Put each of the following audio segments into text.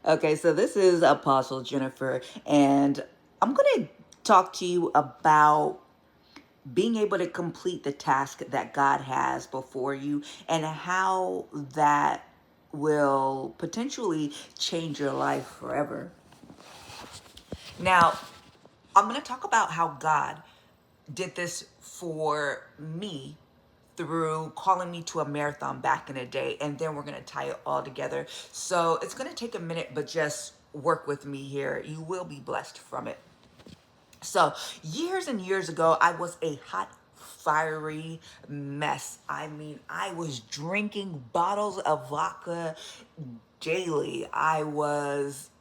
Okay, so this is Apostle Jennifer, and I'm going to talk to you about being able to complete the task that God has before you and how that will potentially change your life forever. Now, I'm going to talk about how God did this for me through calling me to a marathon back in the day, and then we're going to tie it all together. So it's going to take a minute, but just work with me here. You will be blessed from it. So years and years ago, I was a hot, fiery mess. I mean, I was drinking bottles of vodka daily. I was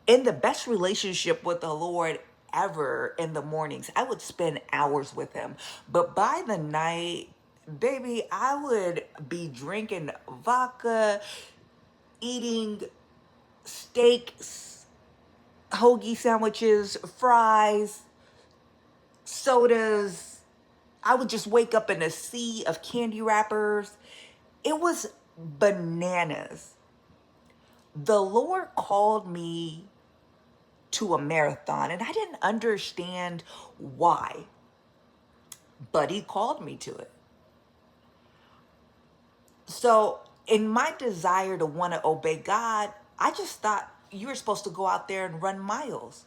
in the best relationship with the Lord ever in the mornings. I would spend hours with him. But by the night, baby, I would be drinking vodka, eating steaks, hoagie sandwiches, fries, sodas. I would just wake up in a sea of candy wrappers. It was bananas. The Lord called me to a marathon, and I didn't understand why, but He called me to it. So, in my desire to want to obey God, I just thought you were supposed to go out there and run miles.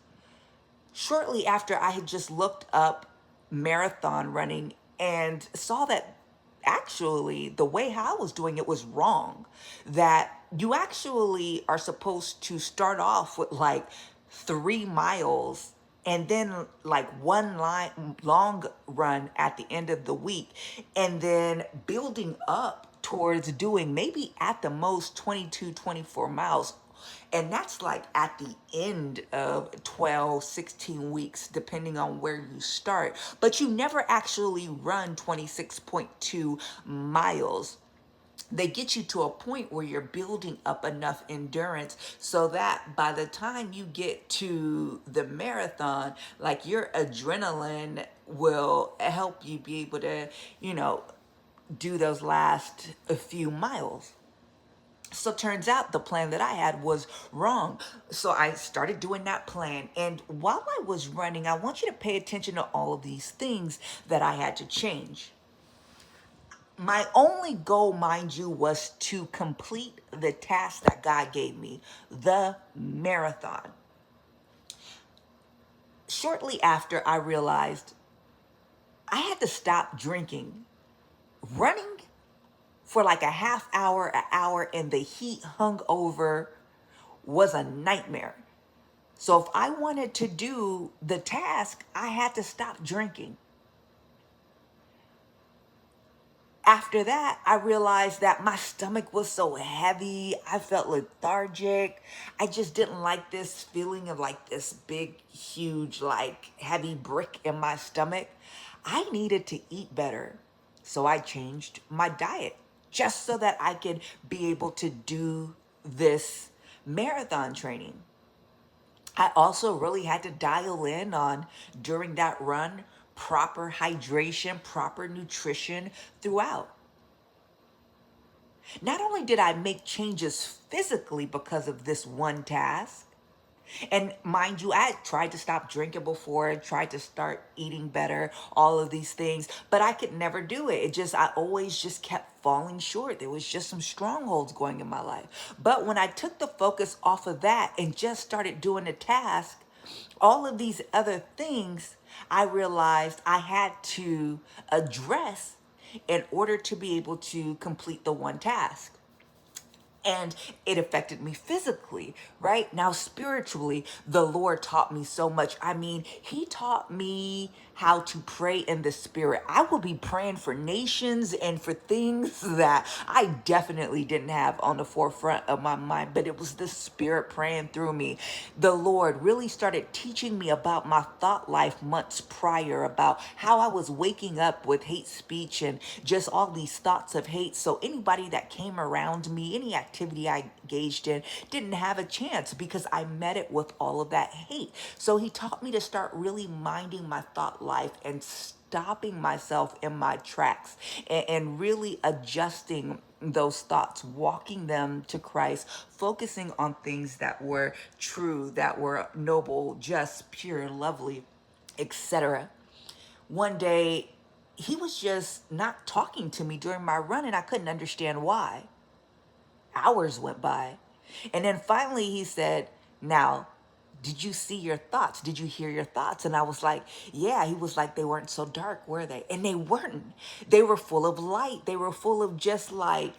Shortly after, I had just looked up marathon running and saw that actually the way how I was doing it was wrong. That you actually are supposed to start off with like 3 miles and then like one long run at the end of the week, and then building up towards doing maybe at the most 22, 24 miles, and that's like at the end of 12, 16 weeks, depending on where you start. But you never actually run 26.2 miles. They get you to a point where you're building up enough endurance so that by the time you get to the marathon, like your adrenaline will help you be able to, you know, do those last a few miles. So turns out the plan that I had was wrong. So I started doing that plan. And while I was running, I want you to pay attention to all of these things that I had to change. My only goal, mind you, was to complete the task that God gave me, the marathon. Shortly after, I realized I had to stop drinking. Running for like a half hour, an hour, and the heat hung over was a nightmare. So if I wanted to do the task, I had to stop drinking. After that, I realized that my stomach was so heavy. I felt lethargic. I just didn't like this feeling of like this big, huge, like heavy brick in my stomach. I needed to eat better. So I changed my diet just so that I could be able to do this marathon training. I also really had to dial in on during that run proper hydration, proper nutrition throughout. Not only did I make changes physically because of this one task, and mind you, I had tried to stop drinking before, tried to start eating better, all of these things, but I could never do it. I always just kept falling short. There was just some strongholds going in my life. But when I took the focus off of that and just started doing the task, all of these other things I realized I had to address in order to be able to complete the one task. And it affected me physically, right? Now, spiritually, the Lord taught me so much. I mean, He taught me how to pray in the Spirit. I will be praying for nations and for things that I definitely didn't have on the forefront of my mind, but it was the Spirit praying through me. The Lord really started teaching me about my thought life months prior, about how I was waking up with hate speech and just all these thoughts of hate. So anybody that came around me, any activity I engaged in, didn't have a chance because I met it with all of that hate. So He taught me to start really minding my thought life and stopping myself in my tracks and really adjusting those thoughts, walking them to Christ, focusing on things that were true, that were noble, just, pure, lovely, etc. One day, he was just not talking to me during my run, and I couldn't understand why. Hours went by. And then finally he said, "Now, did you see your thoughts? Did you hear your thoughts?" And I was like, "Yeah." He was like, "They weren't so dark, were they?" And they weren't. They were full of light. They were full of just like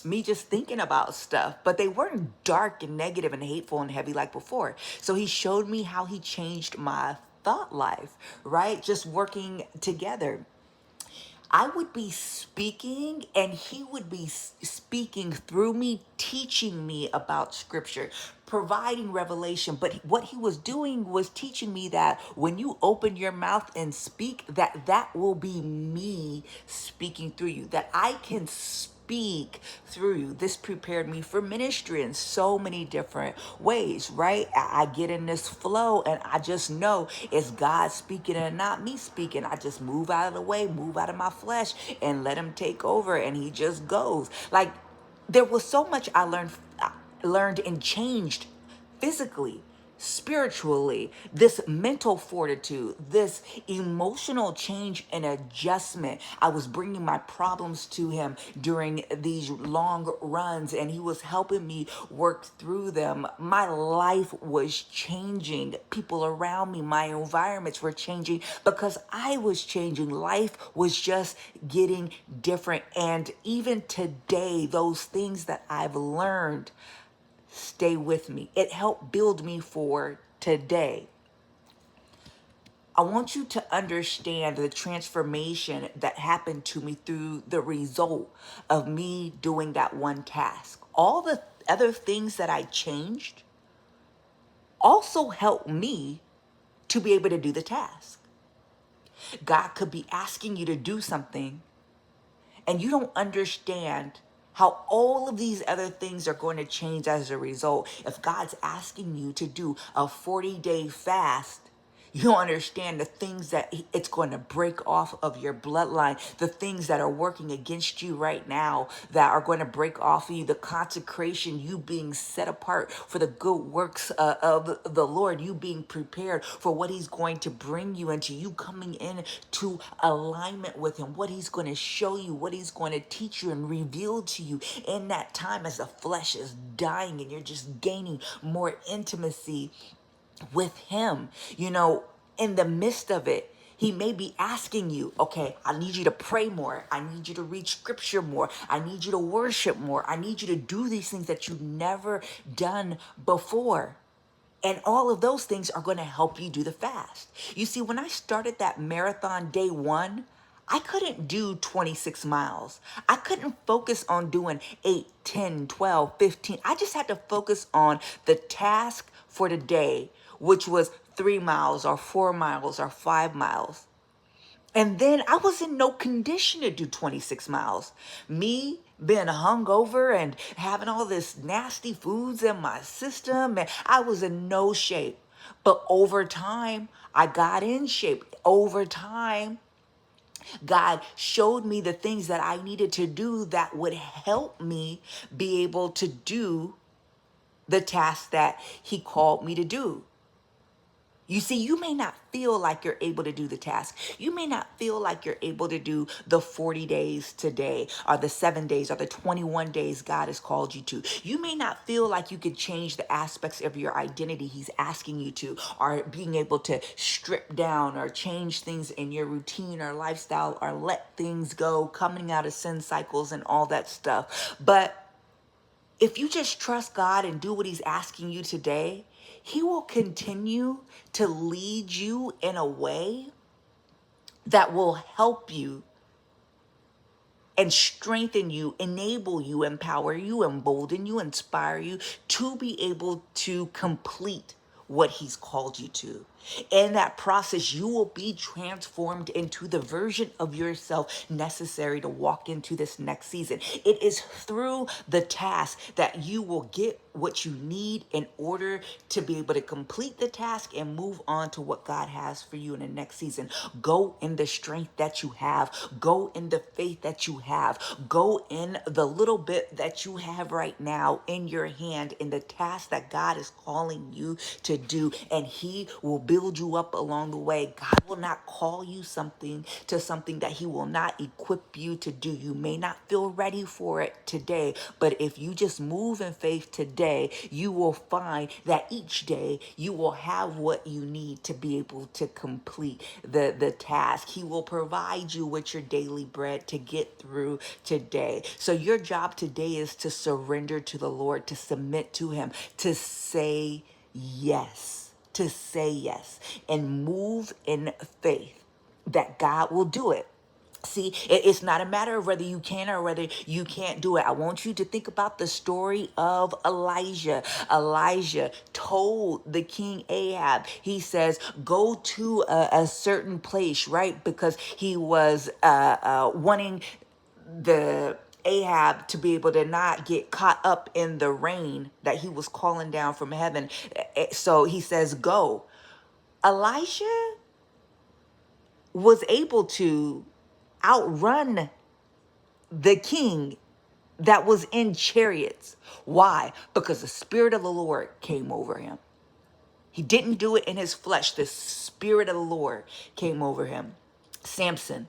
me just thinking about stuff, but they weren't dark and negative and hateful and heavy like before. So he showed me how he changed my thought life, right? Just working together. I would be speaking and he would be speaking through me, teaching me about scripture, providing revelation. But what he was doing was teaching me that when you open your mouth and speak, that will be me speaking through you, that I can speak through you. This prepared me for ministry in so many different ways, right? I get in this flow and I just know it's God speaking and not me speaking. I just move out of the way, move out of my flesh and let him take over, and he just goes. Like, there was so much I learned and changed physically, spiritually, this mental fortitude, this emotional change and adjustment. I was bringing my problems to him during these long runs, and he was helping me work through them. My life was changing. People around me, my environments were changing because I was changing. Life was just getting different. And even today, those things that I've learned stay with me. It helped build me for today. I want you to understand the transformation that happened to me through the result of me doing that one task. All the other things that I changed also helped me to be able to do the task. God could be asking you to do something and you don't understand how all of these other things are going to change as a result. If God's asking you to do a 40-day fast, you don't understand the things that it's going to break off of your bloodline, the things that are working against you right now that are going to break off of you, the consecration, you being set apart for the good works of the Lord, you being prepared for what he's going to bring you into, you coming in to alignment with him, what he's going to show you, what he's going to teach you and reveal to you in that time as the flesh is dying and you're just gaining more intimacy with him. In the midst of it, he may be asking you, okay, I need you to pray more. I need you to read scripture more. I need you to worship more. I need you to do these things that you've never done before. And all of those things are going to help you do the fast. You see, when I started that marathon day one, I couldn't do 26 miles. I couldn't focus on doing 8, 10, 12, 15. I just had to focus on the task for the day, which was 3 miles or 4 miles or 5 miles. And then I was in no condition to do 26 miles. Me being hungover and having all this nasty foods in my system, and I was in no shape. But over time, I got in shape. Over time, God showed me the things that I needed to do that would help me be able to do the task that he called me to do. You see, you may not feel like you're able to do the task. You may not feel like you're able to do the 40 days today or the 7 days or the 21 days God has called you to. You may not feel like you could change the aspects of your identity he's asking you to, or being able to strip down or change things in your routine or lifestyle or let things go, coming out of sin cycles and all that stuff. But if you just trust God and do what he's asking you today, he will continue to lead you in a way that will help you and strengthen you, enable you, empower you, embolden you, inspire you to be able to complete what he's called you to. In that process, you will be transformed into the version of yourself necessary to walk into this next season. It is through the task that you will get what you need in order to be able to complete the task and move on to what God has for you in the next season. Go in the strength that you have. Go in the faith that you have. Go in the little bit that you have right now in your hand in the task that God is calling you to do, and he will build you up along the way. God will not call you something that he will not equip you to do. You may not feel ready for it today, but if you just move in faith today, you will find that each day you will have what you need to be able to complete the task. He will provide you with your daily bread to get through today. So your job today is to surrender to the Lord, to submit to him, to say yes, and move in faith that God will do it. See, it's not a matter of whether you can or whether you can't do it. I want you to think about the story of Elijah. Elijah told the king Ahab, he says, go to a certain place, right? Because he was wanting the Ahab to be able to not get caught up in the rain that he was calling down from heaven. So he says, go. Elijah was able to outrun the king that was in chariots. Why? Because the Spirit of the Lord came over him. He didn't do it in his flesh. The Spirit of the Lord came over him. Samson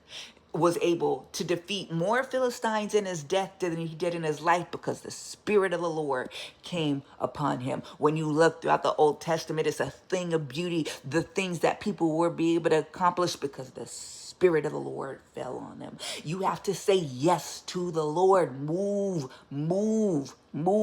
was able to defeat more Philistines in his death than he did in his life because the Spirit of the Lord came upon him. When you look throughout the Old Testament, it's a thing of beauty, the things that people were be able to accomplish because the Spirit of the Lord fell on them. You have to say yes to the Lord. Move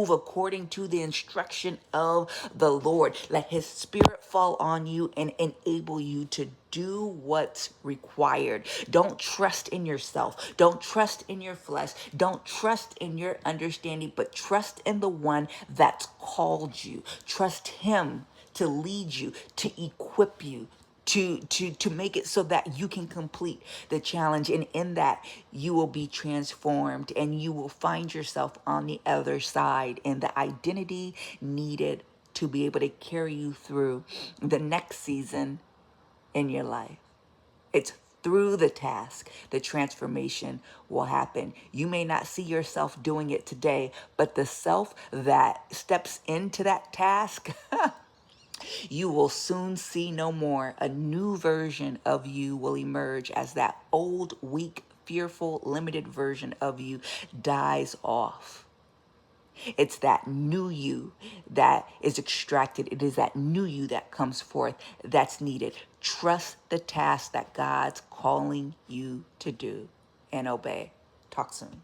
according to the instruction of the Lord. Let his Spirit fall on you and enable you to do what's required. Don't trust in yourself. Don't trust in your flesh. Don't trust in your understanding, but trust in the one that's called you. Trust him to lead you, to equip you, to make it so that you can complete the challenge, and in that you will be transformed and you will find yourself on the other side in the identity needed to be able to carry you through the next season in your life. It's through the task the transformation will happen. You may not see yourself doing it today, but the self that steps into that task you will soon see no more. A new version of you will emerge as that old, weak, fearful, limited version of you dies off. It's that new you that is extracted. It is that new you that comes forth that's needed. Trust the task that God's calling you to do and obey. Talk soon.